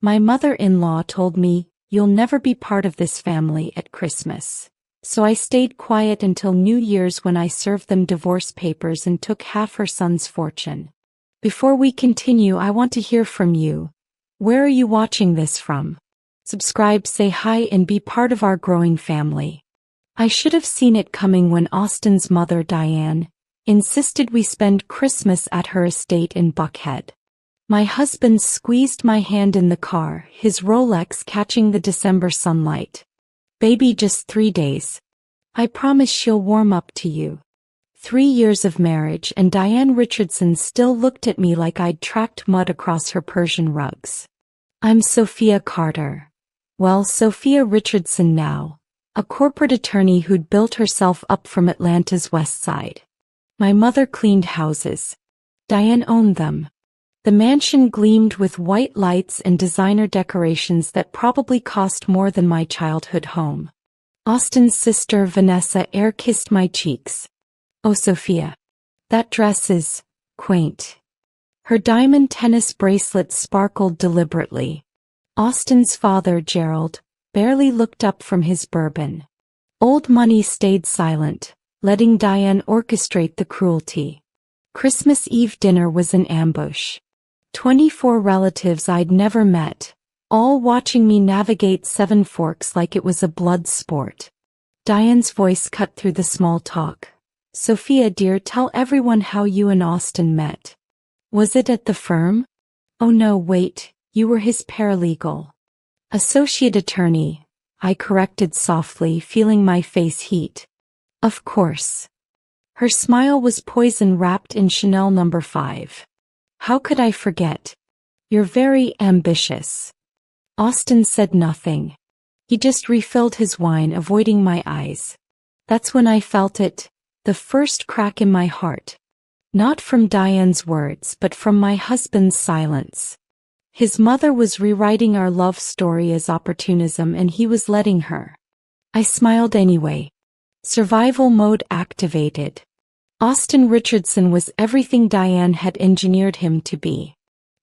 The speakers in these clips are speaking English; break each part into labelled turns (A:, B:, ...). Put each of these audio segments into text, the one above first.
A: My mother-in-law told me, "You'll never be part of this family at Christmas." So I stayed quiet until New Year's when I served them divorce papers and took half her son's fortune. Before we continue, I want to hear from you. Where are you watching this from? Subscribe, say hi, and be part of our growing family. I should have seen it coming when Austin's mother, Diane, insisted we spend Christmas at her estate in Buckhead. My husband squeezed my hand in the car, his Rolex catching the December sunlight. "Baby, just 3 days. I promise she'll warm up to you." 3 years of marriage, and Diane Richardson still looked at me like I'd tracked mud across her Persian rugs. I'm Sophia Carter. Well, Sophia Richardson now, a corporate attorney who'd built herself up from Atlanta's West Side. My mother cleaned houses. Diane owned them. The mansion gleamed with white lights and designer decorations that probably cost more than my childhood home. Austin's sister, Vanessa, air-kissed my cheeks. "Oh, Sophia. That dress is quaint." Her diamond tennis bracelet sparkled deliberately. Austin's father, Gerald, barely looked up from his bourbon. Old Money stayed silent, letting Diane orchestrate the cruelty. Christmas Eve dinner was an ambush. 24 relatives I'd never met, all watching me navigate 7 forks like it was a blood sport. Diane's voice cut through the small talk. "Sophia dear, tell everyone how you and Austin met. Was it at the firm?" "Oh no, wait, you were his paralegal." "Associate attorney," I corrected softly, feeling my face heat. "Of course." Her smile was poison wrapped in Chanel No. 5. "How could I forget? You're very ambitious." Austin said nothing. He just refilled his wine, avoiding my eyes. That's when I felt it, the first crack in my heart. Not from Diane's words, but from my husband's silence. His mother was rewriting our love story as opportunism, and he was letting her. I smiled anyway. Survival mode activated. Austin Richardson was everything Diane had engineered him to be.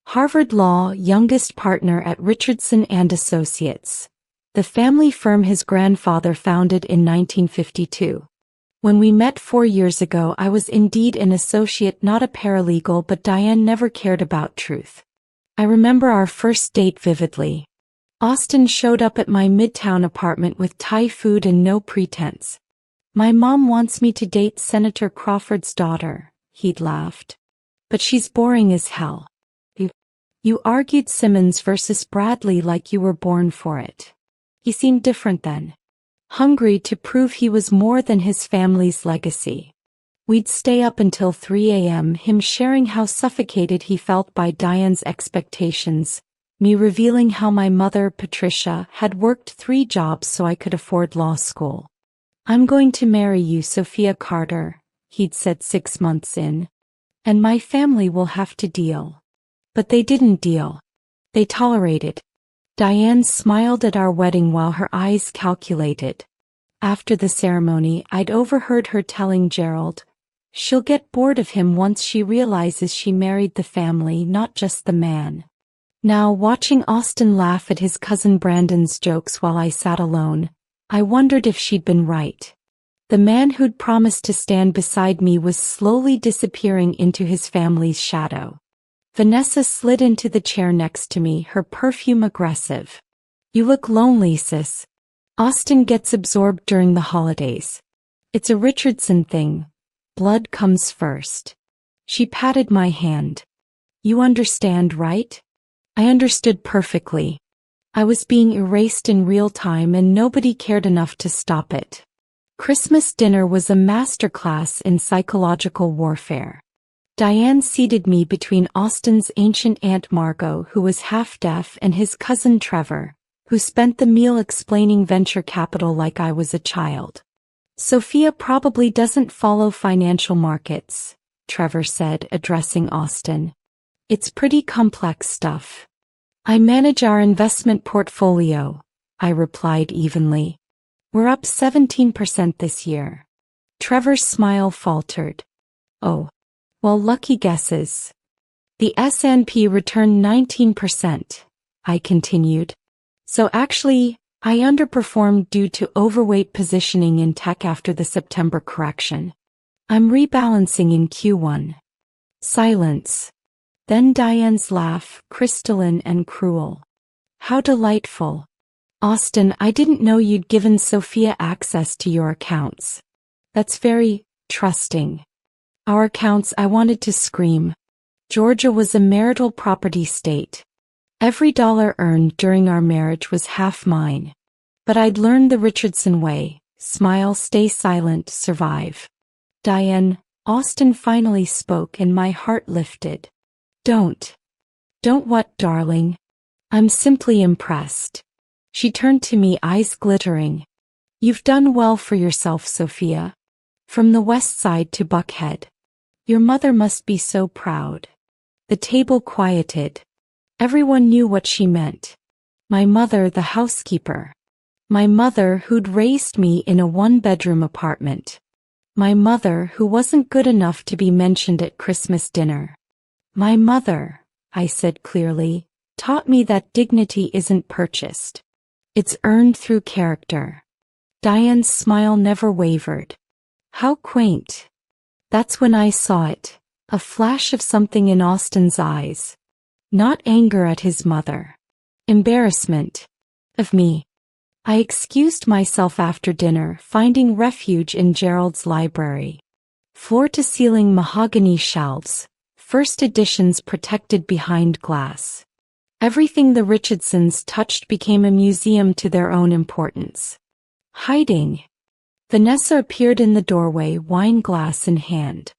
A: Harvard Law, youngest partner at Richardson and Associates, the family firm his grandfather founded in 1952. When we met 4 years ago, I was indeed an associate, not a paralegal, but Diane never cared about truth. I remember our first date vividly. Austin showed up at my Midtown apartment with Thai food and no pretense. "My mom wants me to date Senator Crawford's daughter," he'd laughed. "But she's boring as hell." You argued Simmons versus Bradley like you were born for it." He seemed different then. Hungry to prove he was more than his family's legacy. We'd stay up until 3 a.m., him sharing how suffocated he felt by Diane's expectations, me revealing how my mother, Patricia, had worked 3 jobs so I could afford law school. "I'm going to marry you, Sophia Carter," he'd said 6 months in. "And my family will have to deal." But they didn't deal. They tolerated. Diane smiled at our wedding while her eyes calculated. After the ceremony, I'd overheard her telling Gerald, "She'll get bored of him once she realizes she married the family, not just the man." Now, watching Austin laugh at his cousin Brandon's jokes while I sat alone, I wondered if she'd been right. The man who'd promised to stand beside me was slowly disappearing into his family's shadow. Vanessa slid into the chair next to me, her perfume aggressive. "You look lonely, sis." Austin gets absorbed during the holidays. It's a Richardson thing. Blood comes first. She patted my hand. "You understand, right?" I understood perfectly. I was being erased in real time and nobody cared enough to stop it. Christmas dinner was a masterclass in psychological warfare. Diane seated me between Austin's ancient Aunt Margot, who was half-deaf, and his cousin Trevor, who spent the meal explaining venture capital like I was a child. "Sophia probably doesn't follow financial markets," Trevor said, addressing Austin. "It's pretty complex stuff." "I manage our investment portfolio," I replied evenly. "We're up 17% this year." Trevor's smile faltered. "Oh. Well, lucky guesses." The S&P returned 19%. I continued. So actually, I underperformed due to overweight positioning in tech after the September correction. I'm rebalancing in Q1. Silence. Then Diane's laugh, crystalline and cruel. How delightful. Austin, I didn't know you'd given Sophia access to your accounts. That's very trusting. Our accounts, I wanted to scream. Georgia was a marital property state. Every dollar earned during our marriage was half mine. But I'd learned the Richardson way: smile, stay silent, survive. Diane, Austin finally spoke and my heart lifted. Don't what, darling? I'm simply impressed. She turned to me, eyes glittering. You've done well for yourself, Sophia. From the West Side to Buckhead. Your mother must be so proud. The table quieted. Everyone knew what she meant. My mother, the housekeeper. My mother who'd raised me in a one-bedroom apartment. My mother who wasn't good enough to be mentioned at Christmas dinner. My mother, I said clearly, taught me that dignity isn't purchased. It's earned through character. Diane's smile never wavered. How quaint. That's when I saw it, a flash of something in Austin's eyes. Not anger at his mother. Embarrassment. Of me. I excused myself after dinner, finding refuge in Gerald's library. Floor-to-ceiling mahogany shelves, first editions protected behind glass. Everything the Richardsons touched became a museum to their own importance. Hiding. Vanessa appeared in the doorway, wine glass in hand.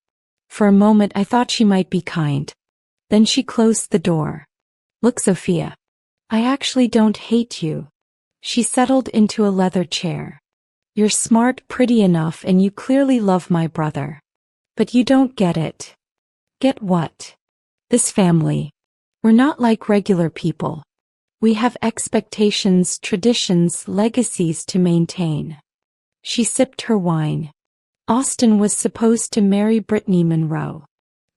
A: For a moment I thought she might be kind. Then she closed the door. Look, Sophia. I actually don't hate you. She settled into a leather chair. You're smart, pretty enough, and you clearly love my brother. But you don't get it. Get what? This family. We're not like regular people. We have expectations, traditions, legacies to maintain. She sipped her wine. Austin was supposed to marry Brittany Monroe.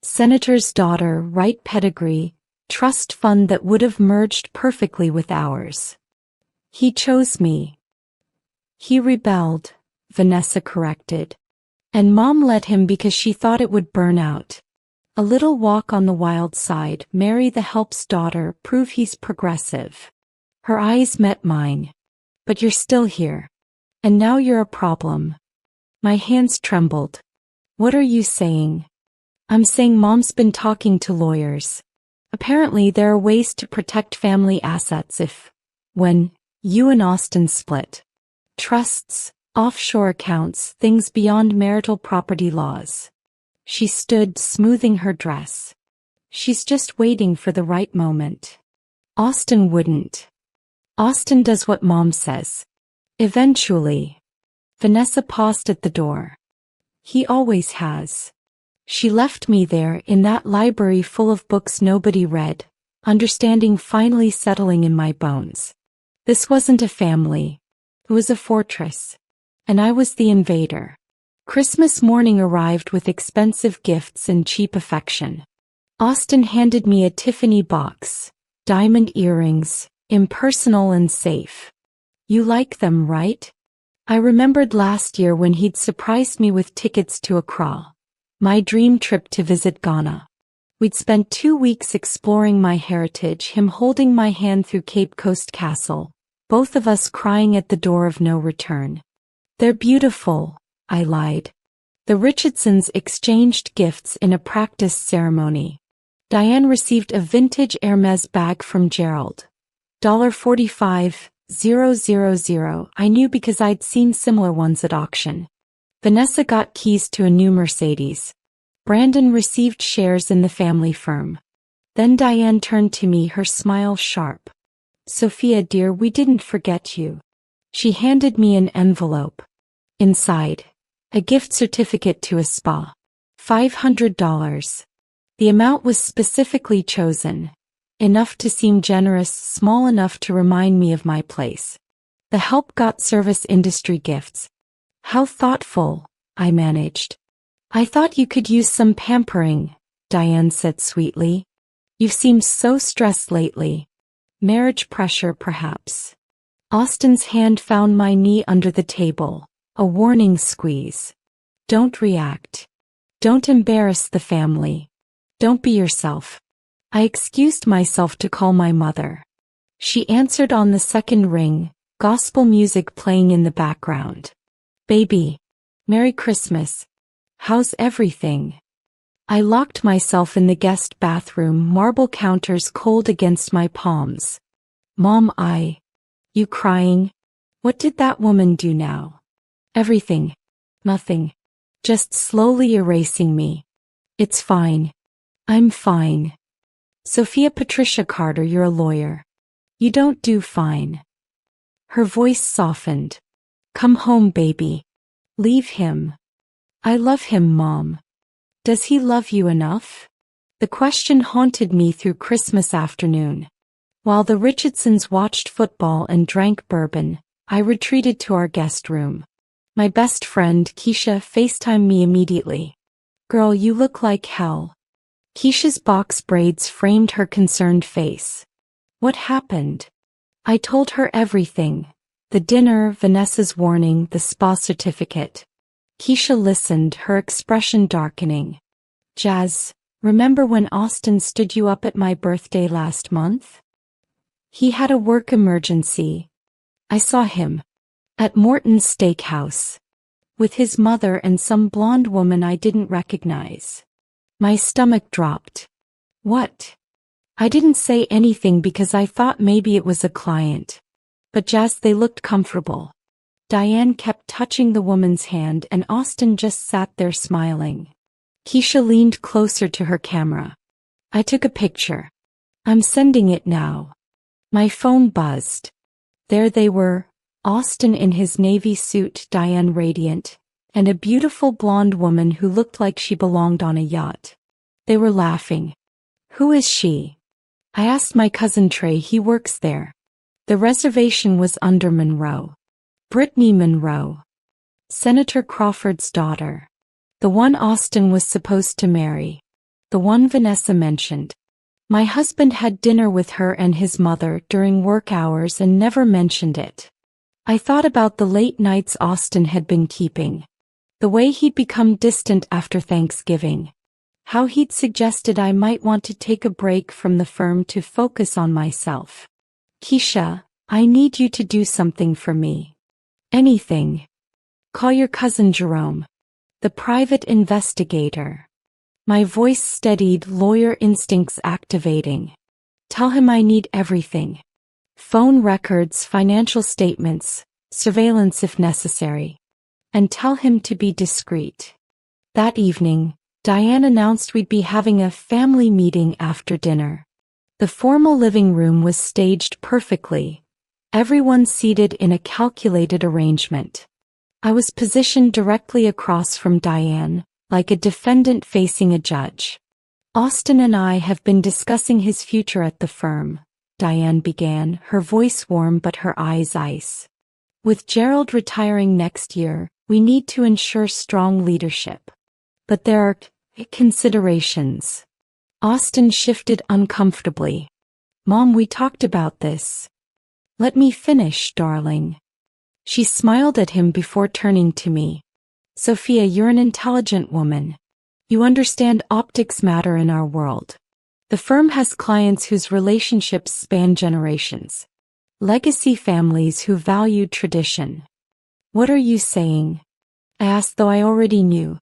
A: Senator's daughter, right pedigree, trust fund that would have merged perfectly with ours. He chose me. He rebelled, Vanessa corrected. And Mom let him because she thought it would burn out. A little walk on the wild side, marry the help's daughter, prove he's progressive. Her eyes met mine. But you're still here. And now you're a problem. My hands trembled. What are you saying? I'm saying Mom's been talking to lawyers. Apparently there are ways to protect family assets when you and Austin split. Trusts, offshore accounts, things beyond marital property laws. She stood, smoothing her dress. She's just waiting for the right moment. Austin wouldn't. Austin does what Mom says. Eventually. Vanessa paused at the door. He always has. She left me there in that library full of books nobody read, understanding finally settling in my bones. This wasn't a family. It was a fortress. And I was the invader. Christmas morning arrived with expensive gifts and cheap affection. Austin handed me a Tiffany box, diamond earrings, impersonal and safe. You like them, right? I remembered last year when he'd surprised me with tickets to Accra, my dream trip to visit Ghana. We'd spent 2 weeks exploring my heritage, him holding my hand through Cape Coast Castle, both of us crying at the door of no return. They're beautiful, I lied. The Richardsons exchanged gifts in a practice ceremony. Diane received a vintage Hermes bag from Gerald. $45,000. I knew because I'd seen similar ones at auction. Vanessa got keys to a new Mercedes. Brandon received shares in the family firm. Then Diane turned to me, her smile sharp. Sophia dear, we didn't forget you. She handed me an envelope. Inside, a gift certificate to a spa. $500. The amount was specifically chosen. Enough to seem generous, small enough to remind me of my place. The help got service industry gifts. How thoughtful, I managed. I thought you could use some pampering, Diane said sweetly. You've seemed so stressed lately. Marriage pressure, perhaps. Austin's hand found my knee under the table, a warning squeeze. Don't react. Don't embarrass the family. Don't be yourself. I excused myself to call my mother. She answered on the second ring, gospel music playing in the background. Baby. Merry Christmas. How's everything? I locked myself in the guest bathroom, marble counters cold against my palms. Mom, You crying? What did that woman do now? Everything. Nothing. Just slowly erasing me. It's fine. I'm fine. Sophia Patricia Carter, you're a lawyer. You don't do fine. Her voice softened. Come home, baby. Leave him. I love him, Mom. Does he love you enough? The question haunted me through Christmas afternoon. While the Richardsons watched football and drank bourbon, I retreated to our guest room. My best friend, Keisha, FaceTimed me immediately. Girl, you look like hell. Keisha's box braids framed her concerned face. What happened? I told her everything. The dinner, Vanessa's warning, the spa certificate. Keisha listened, her expression darkening. Jazz, remember when Austin stood you up at my birthday last month? He had a work emergency. I saw him. At Morton's Steakhouse. With his mother and some blonde woman I didn't recognize. My stomach dropped. What? I didn't say anything because I thought maybe it was a client. But Jazz, they looked comfortable. Diane kept touching the woman's hand and Austin just sat there smiling. Keisha leaned closer to her camera. I took a picture. I'm sending it now. My phone buzzed. There they were, Austin in his navy suit, Diane radiant, and a beautiful blonde woman who looked like she belonged on a yacht. They were laughing. Who is she? I asked my cousin Trey, he works there. The reservation was under Monroe. Brittany Monroe. Senator Crawford's daughter. The one Austin was supposed to marry. The one Vanessa mentioned. My husband had dinner with her and his mother during work hours and never mentioned it. I thought about the late nights Austin had been keeping. The way he'd become distant after Thanksgiving. How he'd suggested I might want to take a break from the firm to focus on myself. Keisha, I need you to do something for me. Anything. Call your cousin Jerome. The private investigator. My voice steadied, lawyer instincts activating. Tell him I need everything. Phone records, financial statements, surveillance if necessary. And tell him to be discreet. That evening, Diane announced we'd be having a family meeting after dinner. The formal living room was staged perfectly, everyone seated in a calculated arrangement. I was positioned directly across from Diane, like a defendant facing a judge. Austin and I have been discussing his future at the firm, Diane began, her voice warm but her eyes ice. With Gerald retiring next year, we need to ensure strong leadership. But there are considerations. Austin shifted uncomfortably. Mom, we talked about this. Let me finish, darling. She smiled at him before turning to me. Sophia, you're an intelligent woman. You understand optics matter in our world. The firm has clients whose relationships span generations. Legacy families who value tradition. What are you saying? I asked, though I already knew.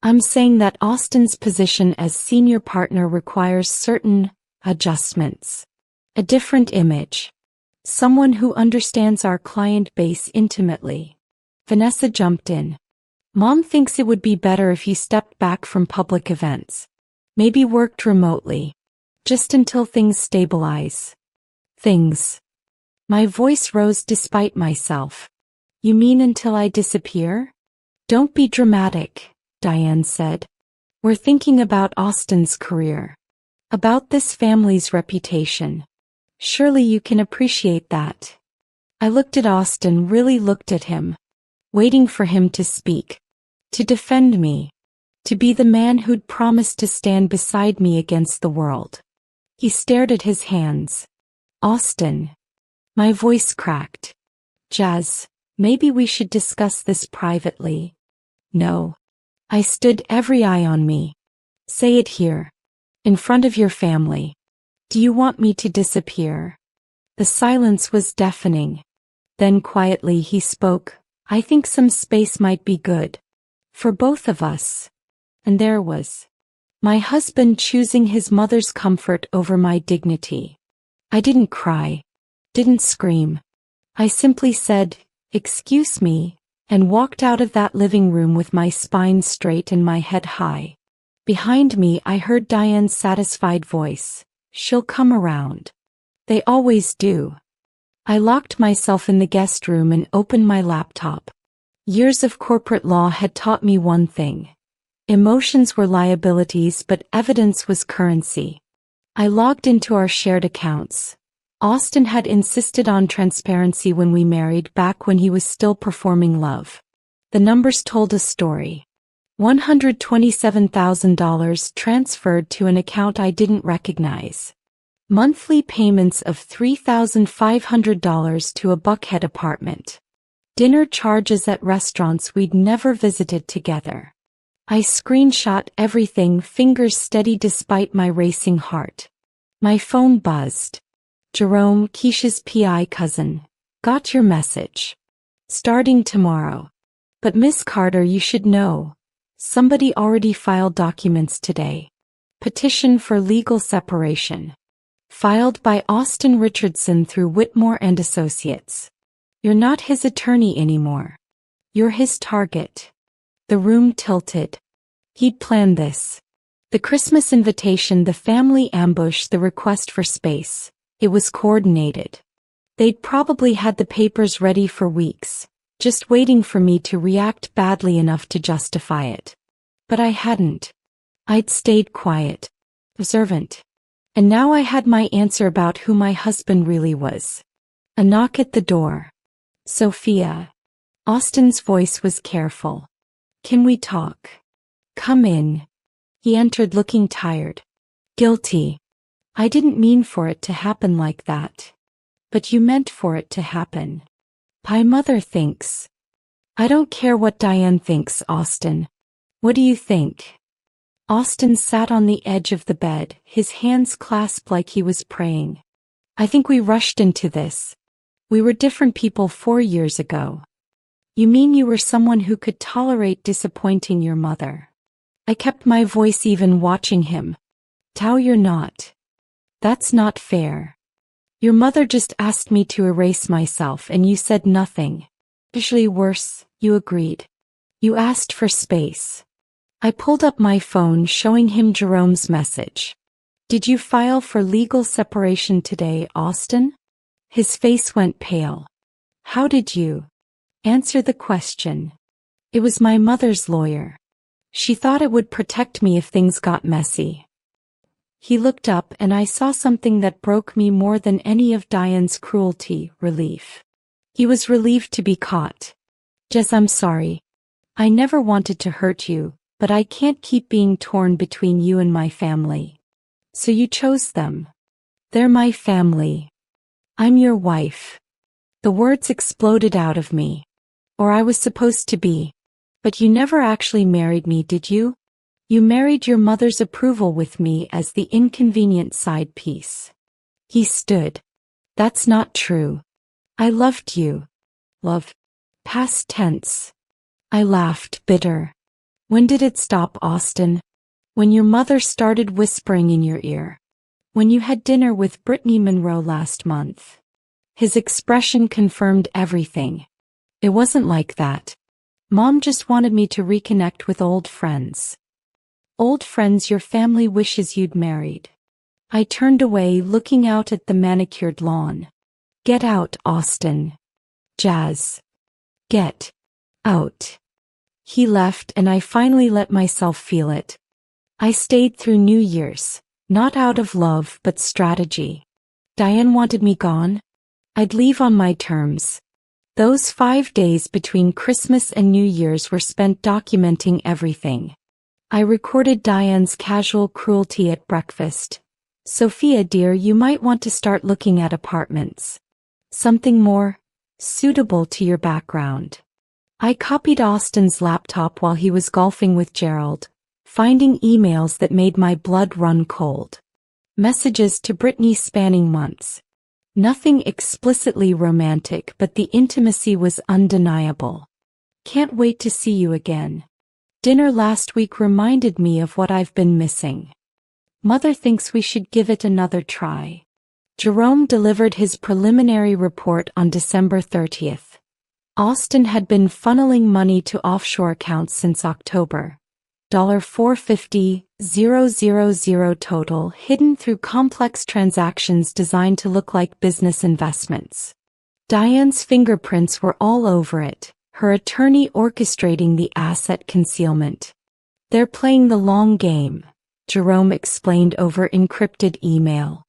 A: I'm saying that Austin's position as senior partner requires certain adjustments. A different image. Someone who understands our client base intimately. Vanessa jumped in. Mom thinks it would be better if you stepped back from public events. Maybe worked remotely. Just until things stabilize. Things. My voice rose despite myself. You mean until I disappear? Don't be dramatic, Diane said. We're thinking about Austin's career. About this family's reputation. Surely you can appreciate that. I looked at Austin, really looked at him. Waiting for him to speak. To defend me. To be the man who'd promised to stand beside me against the world. He stared at his hands. Austin. My voice cracked. Jazz, maybe we should discuss this privately. No. I stood, every eye on me. Say it here. In front of your family. Do you want me to disappear? The silence was deafening. Then quietly he spoke. I think some space might be good. For both of us. And there was my husband choosing his mother's comfort over my dignity. I didn't cry. Didn't scream. I simply said, "Excuse me," and walked out of that living room with my spine straight and my head high. Behind me I heard Diane's satisfied voice. She'll come around. They always do. I locked myself in the guest room and opened my laptop. Years of corporate law had taught me one thing. Emotions were liabilities, but evidence was currency. I logged into our shared accounts. Austin had insisted on transparency when we married, back when he was still performing love. The numbers told a story. $127,000 transferred to an account I didn't recognize. Monthly payments of $3,500 to a Buckhead apartment. Dinner charges at restaurants we'd never visited together. I screenshot everything, fingers steady despite my racing heart. My phone buzzed. Jerome, Keisha's PI cousin. Got your message. Starting tomorrow. But Miss Carter, you should know. Somebody already filed documents today. Petition for legal separation. Filed by Austin Richardson through Whitmore and Associates. You're not his attorney anymore. You're his target. The room tilted. He'd planned this. The Christmas invitation, the family ambush, the request for space. It was coordinated. They'd probably had the papers ready for weeks, just waiting for me to react badly enough to justify it. But I hadn't. I'd stayed quiet, observant. And now I had my answer about who my husband really was. A knock at the door. Sophia. Austin's voice was careful. Can we talk? Come in. He entered looking tired. Guilty. I didn't mean for it to happen like that. But you meant for it to happen. My mother thinks. I don't care what Diane thinks, Austin. What do you think? Austin sat on the edge of the bed, his hands clasped like he was praying. I think we rushed into this. We were different people 4 years ago. You mean you were someone who could tolerate disappointing your mother? I kept my voice even, watching him. Tao, you're not. That's not fair. Your mother just asked me to erase myself and you said nothing. Usually worse, you agreed. You asked for space. I pulled up my phone, showing him Jerome's message. Did you file for legal separation today, Austin? His face went pale. How did you? Answer the question. It was my mother's lawyer. She thought it would protect me if things got messy. He looked up and I saw something that broke me more than any of Diane's cruelty: relief. He was relieved to be caught. Jess, I'm sorry. I never wanted to hurt you, but I can't keep being torn between you and my family. So you chose them. They're my family. I'm your wife. The words exploded out of me. Or I was supposed to be. But you never actually married me, did you? You married your mother's approval with me as the inconvenient side piece. He stood. That's not true. I loved you. Love. Past tense. I laughed, bitter. When did it stop, Austin? When your mother started whispering in your ear. When you had dinner with Brittany Monroe last month. His expression confirmed everything. It wasn't like that. Mom just wanted me to reconnect with old friends. Old friends your family wishes you'd married. I turned away, looking out at the manicured lawn. Get out, Austin. Jazz. Get out. He left and I finally let myself feel it. I stayed through New Year's, not out of love but strategy. Diane wanted me gone. I'd leave on my terms. Those 5 days between Christmas and New Year's were spent documenting everything. I recorded Diane's casual cruelty at breakfast, Sophia dear, you might want to start looking at apartments. Something more suitable to your background. I copied Austin's laptop while he was golfing with Gerald, finding emails that made my blood run cold. Messages to Brittany spanning months. Nothing explicitly romantic, but the intimacy was undeniable. Can't wait to see you again. Dinner last week reminded me of what I've been missing. Mother thinks we should give it another try. Jerome delivered his preliminary report on December 30th. Austin had been funneling money to offshore accounts since October. $450,000 total, hidden through complex transactions designed to look like business investments. Diane's fingerprints were all over it, her attorney orchestrating the asset concealment. They're playing the long game, Jerome explained over encrypted email.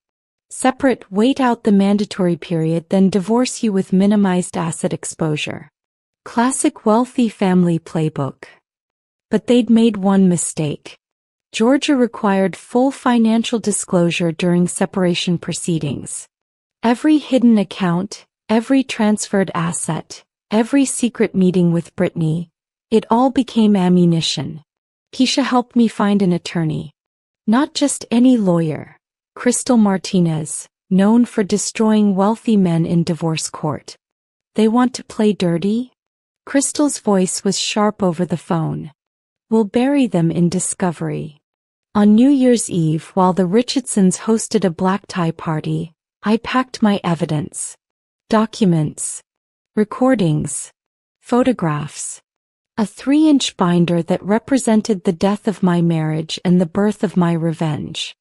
A: Separate, wait out the mandatory period, then divorce you with minimized asset exposure. Classic wealthy family playbook. But they'd made one mistake. Georgia required full financial disclosure during separation proceedings. Every hidden account, every transferred asset, every secret meeting with Brittany, it all became ammunition. Keisha helped me find an attorney. Not just any lawyer. Crystal Martinez, known for destroying wealthy men in divorce court. They want to play dirty? Crystal's voice was sharp over the phone. We'll bury them in discovery. On New Year's Eve, while the Richardsons hosted a black tie party, I packed my evidence. Documents. Recordings. Photographs. A 3-inch binder that represented the death of my marriage and the birth of my revenge.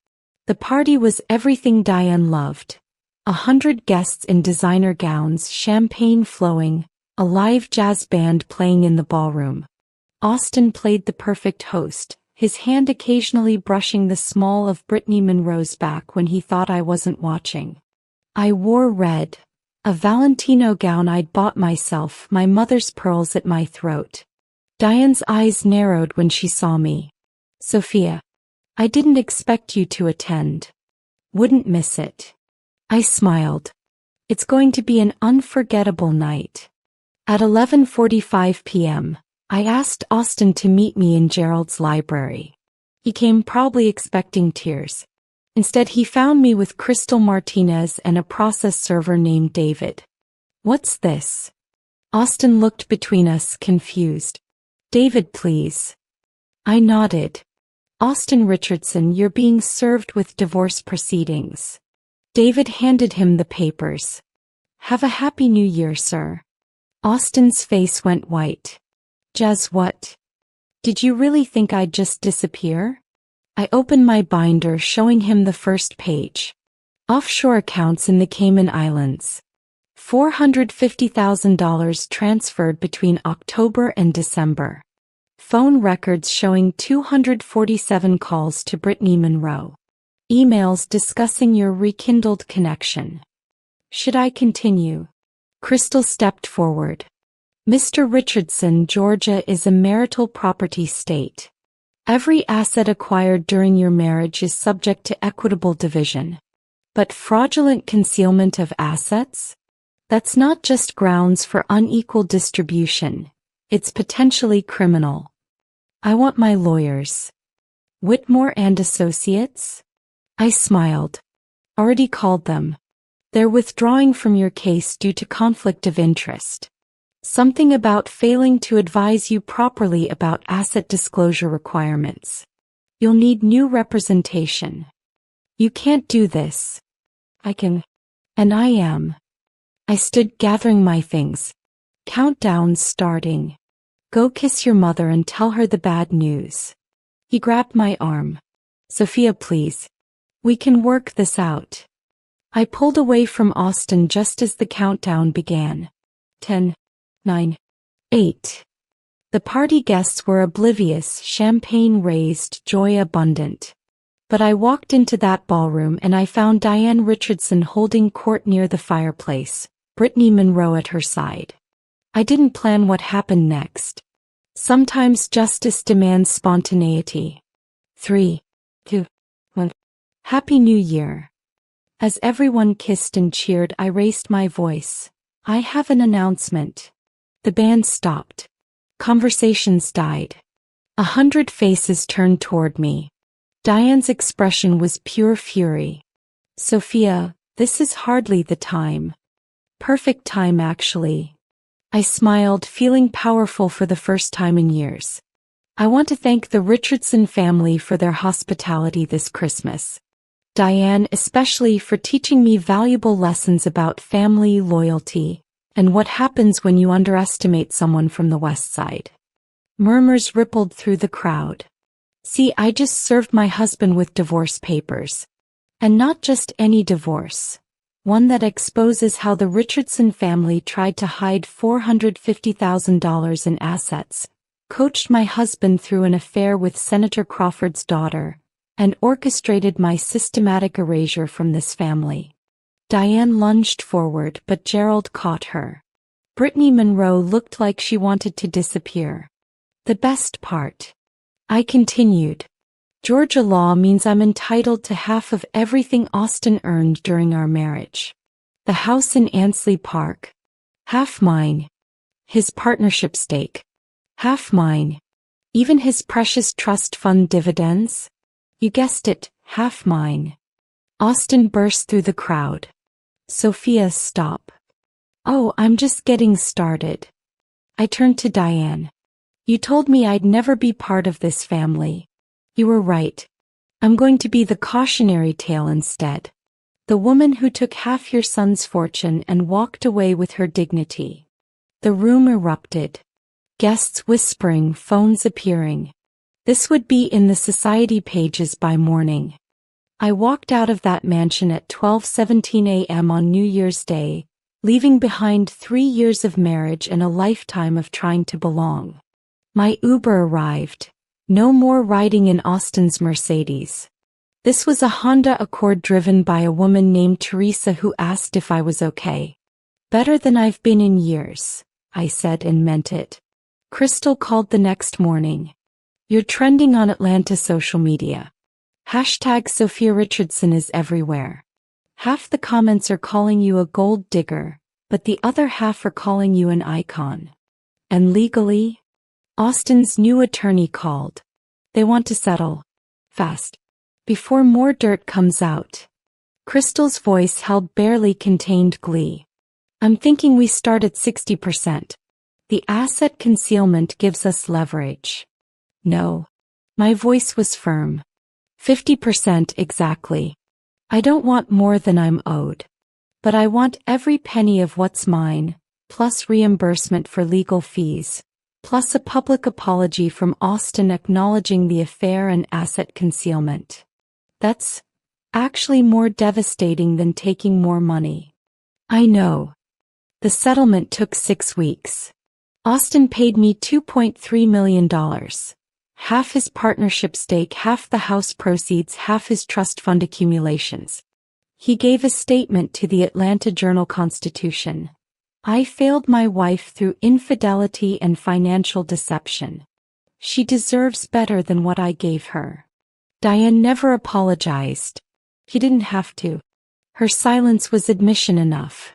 A: The party was everything Diane loved. 100 guests in designer gowns, champagne flowing, a live jazz band playing in the ballroom. Austin played the perfect host, his hand occasionally brushing the small of Brittany Monroe's back when he thought I wasn't watching. I wore red, a Valentino gown I'd bought myself, my mother's pearls at my throat. Diane's eyes narrowed when she saw me. Sophia. I didn't expect you to attend. Wouldn't miss it. I smiled. It's going to be an unforgettable night. At 11:45 p.m., I asked Austin to meet me in Gerald's library. He came probably expecting tears. Instead, he found me with Crystal Martinez and a process server named David. What's this? Austin looked between us, confused. David, please. I nodded. Austin Richardson, you're being served with divorce proceedings. David handed him the papers. Have a happy new year, sir. Austin's face went white. Jazz, what? Did you really think I'd just disappear? I opened my binder, showing him the first page. Offshore accounts in the Cayman Islands. $450,000 transferred between October and December. Phone records showing 247 calls to Brittany Monroe. Emails discussing your rekindled connection. Should I continue? Crystal stepped forward. Mr. Richardson, Georgia is a marital property state. Every asset acquired during your marriage is subject to equitable division. But fraudulent concealment of assets? That's not just grounds for unequal distribution. It's potentially criminal. I want my lawyers. Whitmore and Associates? I smiled. Already called them. They're withdrawing from your case due to conflict of interest. Something about failing to advise you properly about asset disclosure requirements. You'll need new representation. You can't do this. I can. And I am. I stood gathering my things. Countdown starting. Go kiss your mother and tell her the bad news. He grabbed my arm. Sophia, please. We can work this out. I pulled away from Austin just as the countdown began. 10, 9, 8. The party guests were oblivious, champagne raised, joy abundant. But I walked into that ballroom and I found Diane Richardson holding court near the fireplace, Brittany Monroe at her side. I didn't plan what happened next. Sometimes justice demands spontaneity. 3, 2, 1. Happy New Year. As everyone kissed and cheered, I raised my voice. I have an announcement. The band stopped. Conversations died. 100 faces turned toward me. Diane's expression was pure fury. Sophia, this is hardly the time. Perfect time, actually. I smiled, feeling powerful for the first time in years. I want to thank the Richardson family for their hospitality this Christmas. Diane, especially, for teaching me valuable lessons about family loyalty and what happens when you underestimate someone from the West Side. Murmurs rippled through the crowd. See, I just served my husband with divorce papers. And not just any divorce. One that exposes how the Richardson family tried to hide $450,000 in assets, coached my husband through an affair with Senator Crawford's daughter, and orchestrated my systematic erasure from this family. Diane lunged forward, but Gerald caught her. Brittany Monroe looked like she wanted to disappear. The best part. I continued. Georgia law means I'm entitled to half of everything Austin earned during our marriage. The house in Ansley Park. Half mine. His partnership stake. Half mine. Even his precious trust fund dividends? You guessed it, half mine. Austin burst through the crowd. Sophia, stop. Oh, I'm just getting started. I turned to Diane. You told me I'd never be part of this family. You were right. I'm going to be the cautionary tale instead. The woman who took half your son's fortune and walked away with her dignity. The room erupted. Guests whispering, phones appearing. This would be in the society pages by morning. I walked out of that mansion at 12:17 a.m. on New Year's Day, leaving behind 3 years of marriage and a lifetime of trying to belong. My Uber arrived. No more riding in Austin's Mercedes. This was a Honda Accord driven by a woman named Teresa who asked if I was okay. Better than I've been in years, I said and meant it. Crystal called the next morning. You're trending on Atlanta social media. Hashtag Sophia Richardson is everywhere. Half the comments are calling you a gold digger, but the other half are calling you an icon. And legally? Austin's new attorney called. They want to settle. Fast. Before more dirt comes out. Crystal's voice held barely contained glee. I'm thinking we start at 60%. The asset concealment gives us leverage. No. My voice was firm. 50% exactly. I don't want more than I'm owed. But I want every penny of what's mine, plus reimbursement for legal fees. Plus a public apology from Austin acknowledging the affair and asset concealment. That's actually more devastating than taking more money. I know. The settlement took 6 weeks. Austin paid me $2.3 million. Half his partnership stake, half the house proceeds, half his trust fund accumulations. He gave a statement to the Atlanta Journal-Constitution. I failed my wife through infidelity and financial deception. She deserves better than what I gave her. Diane never apologized. He didn't have to. Her silence was admission enough.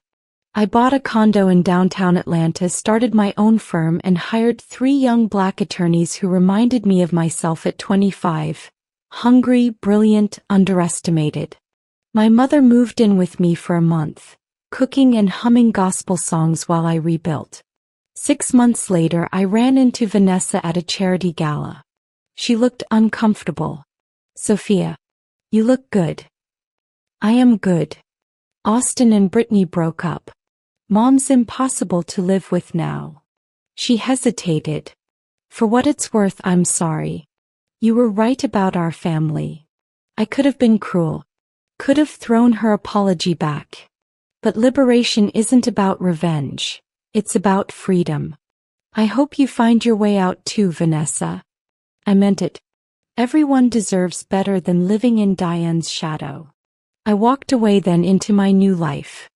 A: I bought a condo in downtown Atlanta, started my own firm, and hired 3 young black attorneys who reminded me of myself at 25. Hungry, brilliant, underestimated. My mother moved in with me for a month. Cooking and humming gospel songs while I rebuilt. 6 months later, I ran into Vanessa at a charity gala. She looked uncomfortable. Sophia, you look good. I am good. Austin and Brittany broke up. Mom's impossible to live with now. She hesitated. For what it's worth, I'm sorry. You were right about our family. I could have been cruel. Could have thrown her apology back. But liberation isn't about revenge. It's about freedom. I hope you find your way out too, Vanessa. I meant it. Everyone deserves better than living in Diane's shadow. I walked away then into my new life.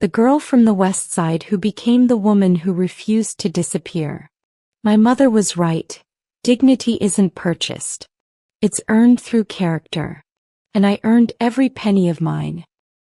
A: The girl from the West Side who became the woman who refused to disappear. My mother was right. Dignity isn't purchased. It's earned through character. and I earned every penny of mine.